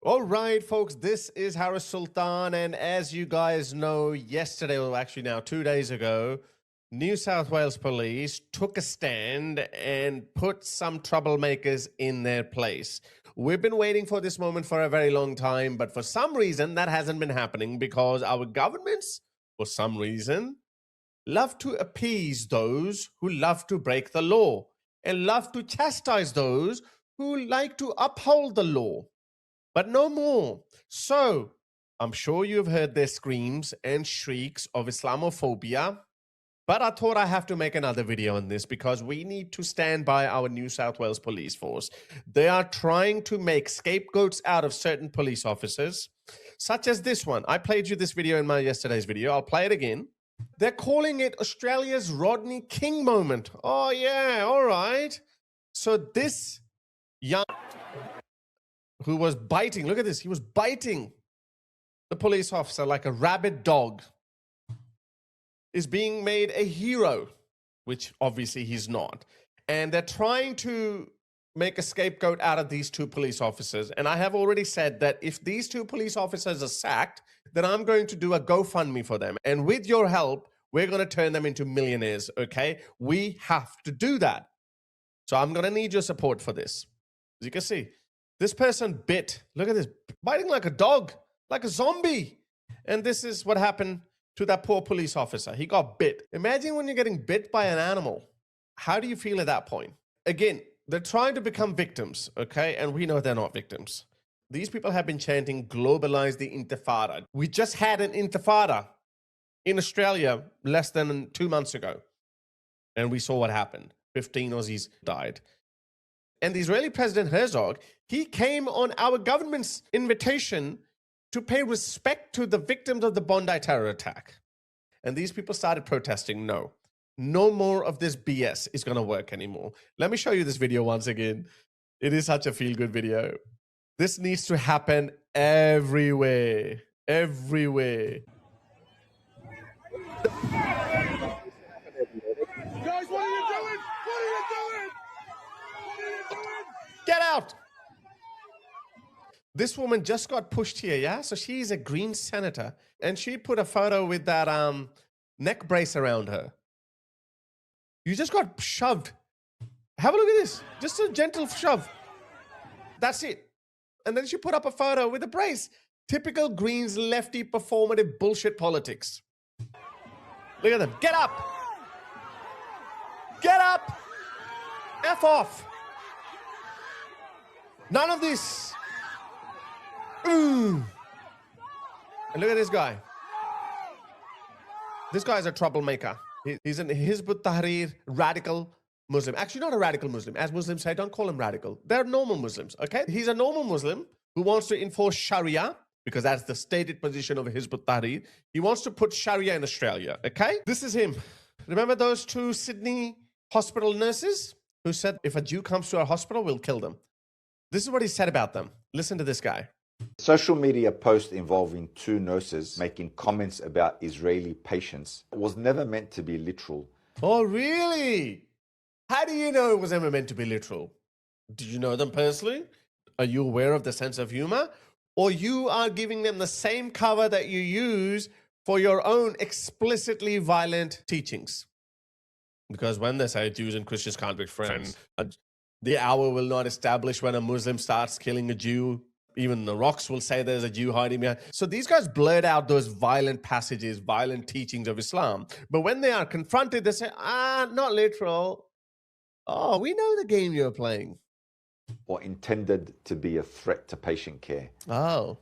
All right, folks, this is Harris Sultan. And as you guys know, yesterday, or actually now 2 days ago, New South Wales Police took a stand and put some troublemakers in their place. We've been waiting for this moment for a very long time, but for some reason that hasn't been happening because our governments, for some reason, love to appease those who love to break the law and love to chastise those who like to uphold the law. But no more. So I'm sure you've heard their screams and shrieks of Islamophobia. But I thought I have to make another video on this because we need to stand by our New South Wales police force. They are trying to make scapegoats out of certain police officers, such as this one. I played you this video in my yesterday's video. I'll play it again. They're calling it Australia's Rodney King moment. Oh, yeah, all right. So this young who was biting, look at this, he was biting the police officer like a rabid dog, is being made a hero, which obviously he's not. And they're trying to make a scapegoat out of these two police officers. And I have already said that if these two police officers are sacked, then I'm going to do a GoFundMe for them. And with your help, we're going to turn them into millionaires, okay? We have to do that. So I'm going to need your support for this. As you can see, this person bit, look at this, biting like a dog, like a zombie. And this is what happened to that poor police officer. He got bit. Imagine when you're getting bit by an animal. How do you feel at that point? Again, they're trying to become victims, okay? And we know they're not victims. These people have been chanting, globalize the intifada. We just had an intifada in Australia less than 2 months ago. And we saw what happened. 15 Aussies died. And the Israeli President Herzog, he came on our government's invitation to pay respect to the victims of the Bondi terror attack. And these people started protesting. No more of this BS is going to work anymore. Let me show you this video once again. It is such a feel-good video. This needs to happen everywhere. Everywhere. Guys, what are you doing? What are you doing? What are you doing? Get out! This woman just got pushed here, yeah? So she's a Green senator, and she put a photo with that neck brace around her. You just got shoved. Have a look at this. Just a gentle shove. That's it. And then she put up a photo with a brace. Typical Greens lefty performative bullshit politics. Look at them. Get up! Get up! F off! None of this. And look at this guy. This guy is a troublemaker. He's an Hizb ut-Tahrir radical Muslim. Actually, not a radical Muslim. As Muslims say, don't call him radical. They're normal Muslims, okay? He's a normal Muslim who wants to enforce Sharia, because that's the stated position of Hizb ut-Tahrir. He wants to put Sharia in Australia, okay? This is him. Remember those two Sydney hospital nurses who said, if a Jew comes to our hospital, we'll kill them? This is what he said about them. Listen to this guy. Social media post involving two nurses making comments about Israeli patients was never meant to be literal. Oh, really? How do you know it was ever meant to be literal? Did you know them personally? Are you aware of the sense of humor? Or you are giving them the same cover that you use for your own explicitly violent teachings? Because when they say Jews and Christians can't be friends, the hour will not establish when a Muslim starts killing a Jew. Even the rocks will say there's a Jew hiding behind. So these guys blurt out those violent passages, violent teachings of Islam. But when they are confronted, they say, not literal. Oh, we know the game you're playing. Or intended to be a threat to patient care. Oh,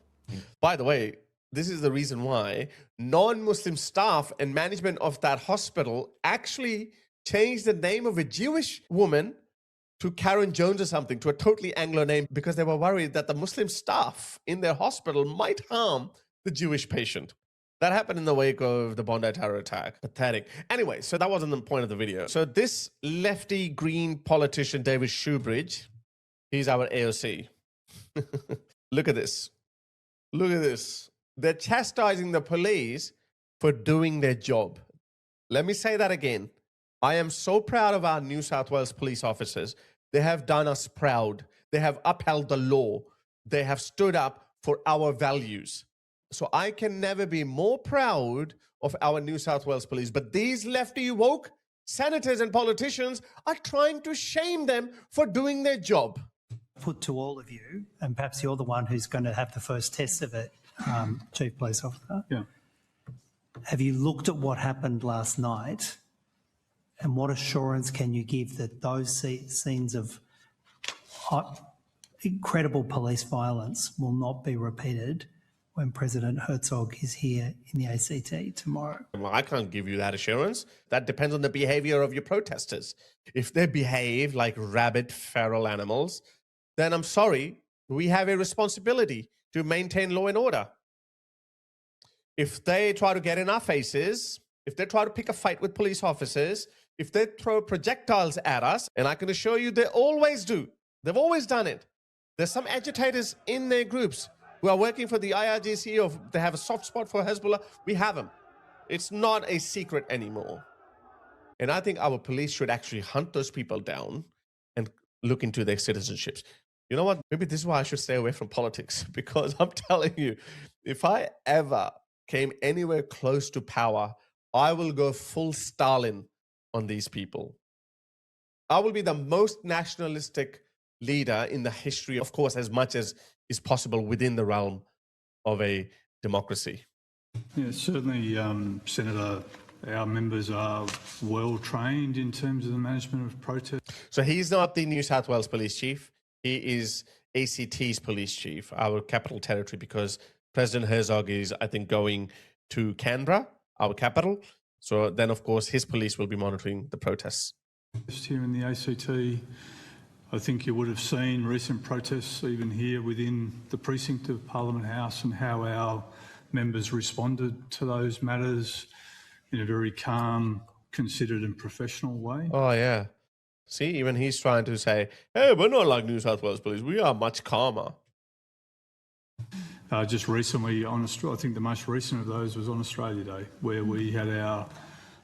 by the way, this is the reason why non-Muslim staff and management of that hospital actually changed the name of a Jewish woman to Karen Jones or something, to a totally Anglo name, because they were worried that the Muslim staff in their hospital might harm the Jewish patient. That happened in the wake of the Bondi terror attack. Pathetic. Anyway, so that wasn't the point of the video. So this lefty green politician, David Shoebridge, he's our AOC. Look at this. Look at this. They're chastising the police for doing their job. Let me say that again. I am so proud of our New South Wales police officers. They have done us proud. They have upheld the law. They have stood up for our values. So I can never be more proud of our New South Wales police. But these lefty woke senators and politicians are trying to shame them for doing their job. Put to all of you, and perhaps you're the one who's going to have the first test of it, Chief Police Officer. Yeah. Have you looked at what happened last night, and what assurance can you give that those scenes of incredible police violence will not be repeated when President Herzog is here in the ACT tomorrow? Well, I can't give you that assurance. That depends on the behavior of your protesters. If they behave like rabid feral animals, then I'm sorry, we have a responsibility to maintain law and order. If they try to get in our faces, if they try to pick a fight with police officers, if they throw projectiles at us, and I can assure you they always do. They've always done it. There's some agitators in their groups who are working for the IRGC, or they have a soft spot for Hezbollah. We have them. It's not a secret anymore. And I think our police should actually hunt those people down and look into their citizenships. You know what? Maybe this is why I should stay away from politics, because I'm telling you, if I ever came anywhere close to power, I will go full Stalin on these people. I will be the most nationalistic leader in the history, of course, as much as is possible within the realm of a democracy. Yeah, certainly, Senator, our members are well trained in terms of the management of protest. So he's not the New South Wales Police Chief. He is ACT's Police Chief, our capital territory, because President Herzog is, I think, going to Canberra, our capital. So then, of course, his police will be monitoring the protests. Here in the ACT, I think you would have seen recent protests even here within the precinct of Parliament House, and how our members responded to those matters in a very calm, considered and professional way. Oh, yeah. See, even he's trying to say, hey, we're not like New South Wales Police. We are much calmer. Just recently, I think the most recent of those was on Australia Day, where we had our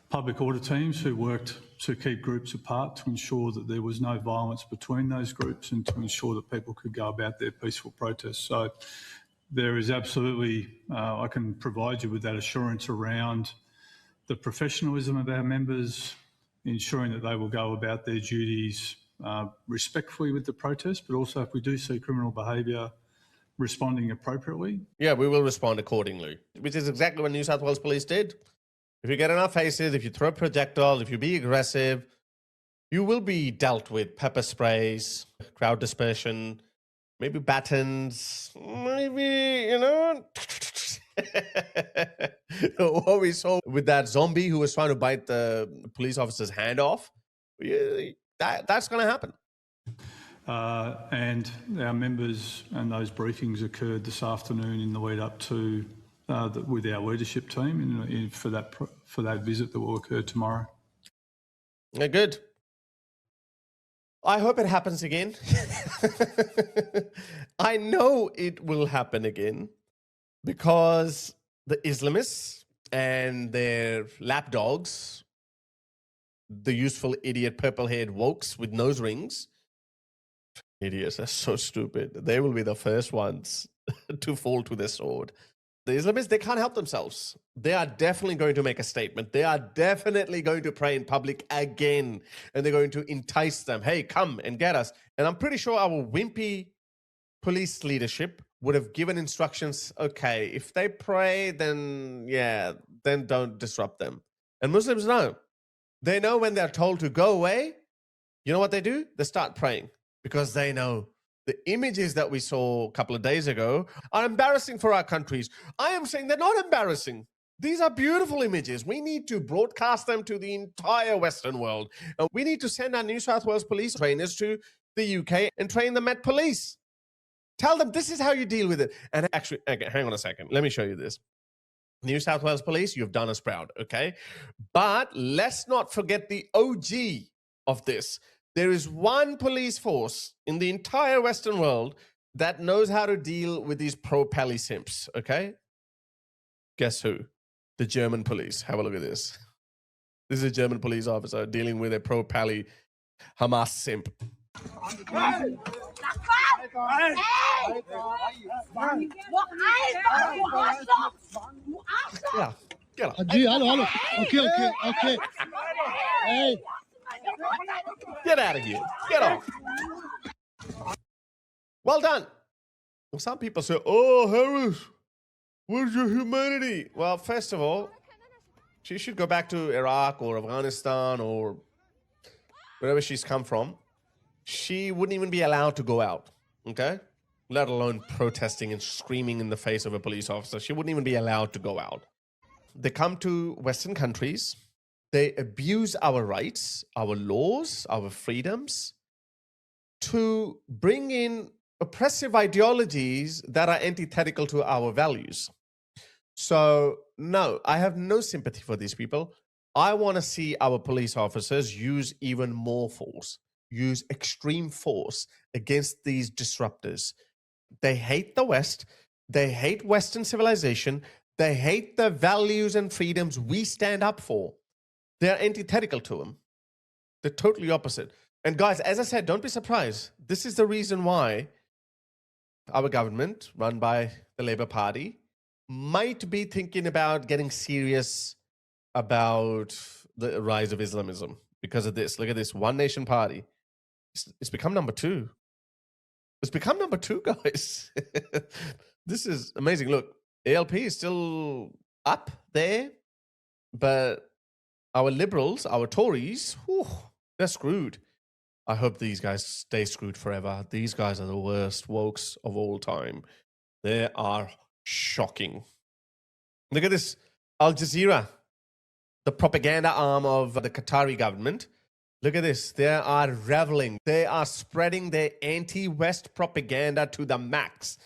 public order teams who worked to keep groups apart, to ensure that there was no violence between those groups, and to ensure that people could go about their peaceful protests. So there is absolutely, I can provide you with that assurance around the professionalism of our members, ensuring that they will go about their duties respectfully with the protest, but also if we do see criminal behaviour, responding appropriately. Yeah, we will respond accordingly, which is exactly what New South Wales Police did. If you get in our faces, if you throw projectiles, if you be aggressive, you will be dealt with pepper sprays, crowd dispersion, maybe batons, maybe, you know. What we saw with that zombie who was trying to bite the police officer's hand off, that's going to happen. And our members and those briefings occurred this afternoon in the lead up to with our leadership team for that visit that will occur tomorrow. Yeah, good. I hope it happens again. I know it will happen again, because the Islamists and their lapdogs, the useful idiot purple-haired wokes with nose rings, idiots are so stupid. They will be the first ones to fall to the sword. The Islamists, they can't help themselves. They are definitely going to make a statement. They are definitely going to pray in public again. And they're going to entice them. Hey, come and get us. And I'm pretty sure our wimpy police leadership would have given instructions. Okay, if they pray, then yeah, then don't disrupt them. And Muslims know. They know when they're told to go away, you know what they do? They start praying, because they know the images that we saw a couple of days ago are embarrassing for our countries. I am saying they're not embarrassing. These are beautiful images. We need to broadcast them to the entire Western world. And we need to send our New South Wales police trainers to the UK and train the Met Police. Tell them this is how you deal with it. And actually, okay, hang on a second. Let me show you this. New South Wales Police, you've done us proud, okay? But let's not forget the OG of this. There is one police force in the entire Western world that knows how to deal with these pro-Pally simps, okay? Guess who? The German police. Have a look at this. This is a German police officer dealing with a pro-Pally Hamas simp. Yeah, get up. Haji, hello. Okay. Hey. Get out of here. Get off. Well done. Some people say, oh, Harris, where's your humanity? Well, first of all, she should go back to Iraq or Afghanistan or wherever she's come from. She wouldn't even be allowed to go out, okay? Let alone protesting and screaming in the face of a police officer. She wouldn't even be allowed to go out. They come to Western countries. They abuse our rights, our laws, our freedoms to bring in oppressive ideologies that are antithetical to our values. So, no, I have no sympathy for these people. I want to see our police officers use even more force, use extreme force against these disruptors. They hate the West. They hate Western civilization. They hate the values and freedoms we stand up for. They're antithetical to them. They're totally opposite. And guys, as I said, don't be surprised. This is the reason why our government, run by the Labour Party, might be thinking about getting serious about the rise of Islamism because of this. Look at this One Nation Party. It's become number 2. It's become number 2, guys. This is amazing. Look, ALP is still up there, but our liberals, our Tories, whew, they're screwed. I hope these guys stay screwed forever. These guys are the worst wokes of all time. They are shocking. Look at this. Al Jazeera, the propaganda arm of the Qatari government. Look at this. They are reveling. They are spreading their anti-West propaganda to the max.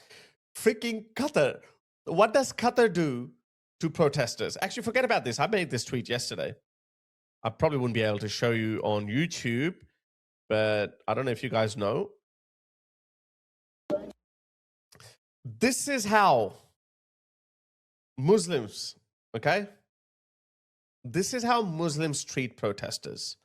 Freaking Qatar. What does Qatar do to protesters? Actually, forget about this. I made this tweet yesterday. I probably wouldn't be able to show you on YouTube, but I don't know if you guys know. This is how Muslims, okay? This is how Muslims treat protesters.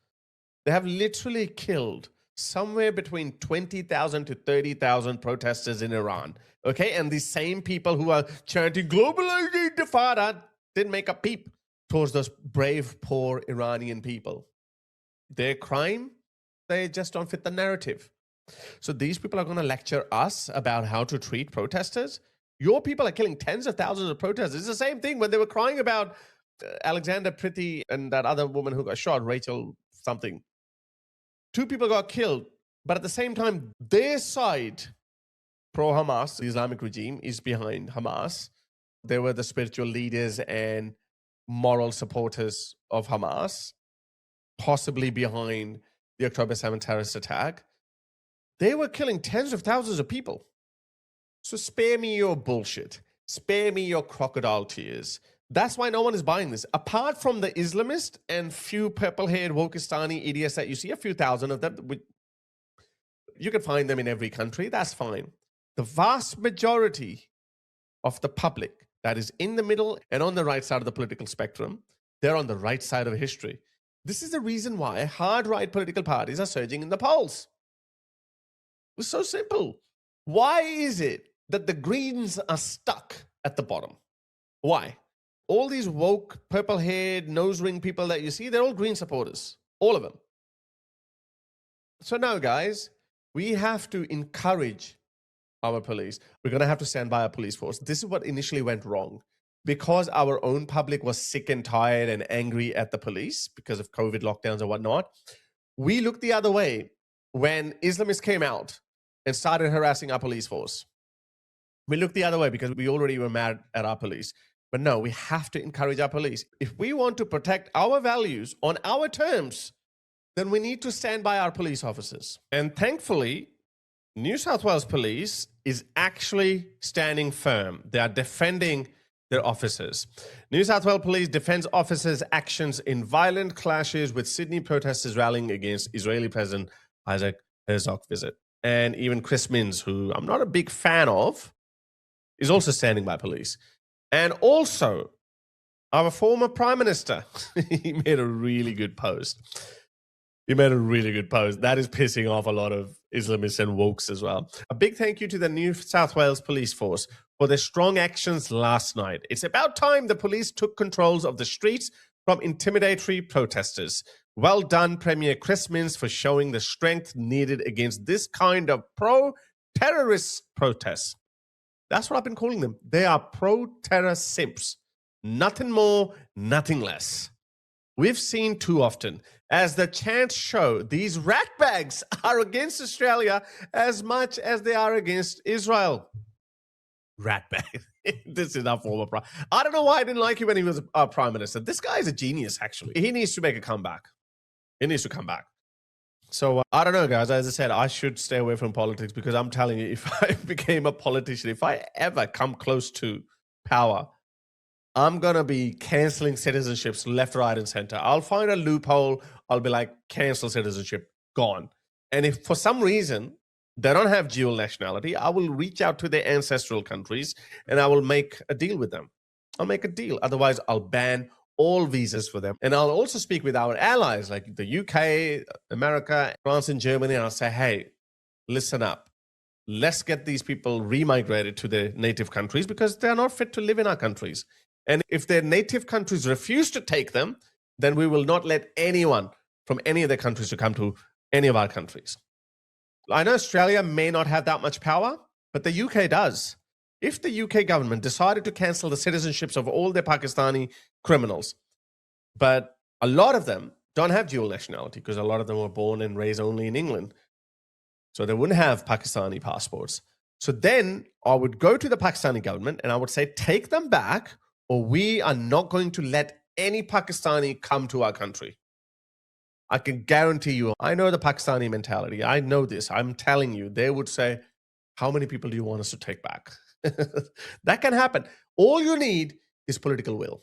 They have literally killed somewhere between 20,000 to 30,000 protesters in Iran, okay? And these same people who are chanting globalizing Intifada didn't make a peep towards those brave, poor Iranian people. Their crime, they just don't fit the narrative. So these people are going to lecture us about how to treat protesters. Your people are killing tens of thousands of protesters. It's the same thing when they were crying about Alexander Priti and that other woman who got shot, Rachel something. 2 people got killed, but at the same time, their side, pro-Hamas, the Islamic regime, is behind Hamas. They were the spiritual leaders and moral supporters of Hamas, possibly behind the October 7th terrorist attack. They were killing tens of thousands of people. So spare me your bullshit. Spare me your crocodile tears. That's why no one is buying this. Apart from the Islamist and few purple-haired Wokistani idiots that you see, a few thousand of them, you can find them in every country. That's fine. The vast majority of the public that is in the middle and on the right side of the political spectrum, they're on the right side of history. This is the reason why hard-right political parties are surging in the polls. It's so simple. Why is it that the Greens are stuck at the bottom? Why? All these woke, purple-haired, nose-ring people that you see, they're all Green supporters. All of them. So now, guys, we have to encourage our police. We're going to have to stand by our police force. This is what initially went wrong. Because our own public was sick and tired and angry at the police because of COVID lockdowns and whatnot, we looked the other way when Islamists came out and started harassing our police force. We looked the other way because we already were mad at our police. But no, we have to encourage our police. If we want to protect our values on our terms, then we need to stand by our police officers. And thankfully, New South Wales Police is actually standing firm. They are defending their officers. New South Wales Police defends officers' actions in violent clashes with Sydney protesters rallying against Israeli President Isaac Herzog visit. And even Chris Minns, who I'm not a big fan of, is also standing by police. And also, our former Prime Minister, he made a really good post. You made a really good post. That is pissing off a lot of Islamists and wokes as well. A big thank you to the New South Wales Police Force for their strong actions last night. It's about time the police took controls of the streets from intimidatory protesters. Well done, Premier Chris Minns, for showing the strength needed against this kind of pro-terrorist protests. That's what I've been calling them. They are pro-terror simps. Nothing more, nothing less. We've seen too often, as the chants show, these ratbags are against Australia as much as they are against Israel. Ratbag. This is our former prime. I don't know why I didn't like him when he was our prime minister. This guy is a genius, actually. He needs to make a comeback. He needs to come back. So I don't know, guys. As I said, I should stay away from politics because I'm telling you, if I became a politician, if I ever come close to power, I'm going to be canceling citizenships left, right, and center. I'll find a loophole. I'll be like, cancel citizenship, gone. And if for some reason they don't have dual nationality, I will reach out to their ancestral countries and I will make a deal with them. I'll make a deal. Otherwise, I'll ban all visas for them. And I'll also speak with our allies like the UK, America, France, and Germany. And I'll say, hey, listen up. Let's get these people remigrated to their native countries because they're not fit to live in our countries. And if their native countries refuse to take them, then we will not let anyone from any of their countries to come to any of our countries. I know Australia may not have that much power, but the UK does. If the UK government decided to cancel the citizenships of all their Pakistani criminals, but a lot of them don't have dual nationality because a lot of them were born and raised only in England, so they wouldn't have Pakistani passports. So then I would go to the Pakistani government and I would say, take them back, or we are not going to let any Pakistani come to our country. I can guarantee you, I know the Pakistani mentality. I know this. I'm telling you, they would say, how many people do you want us to take back? That can happen. All you need is political will.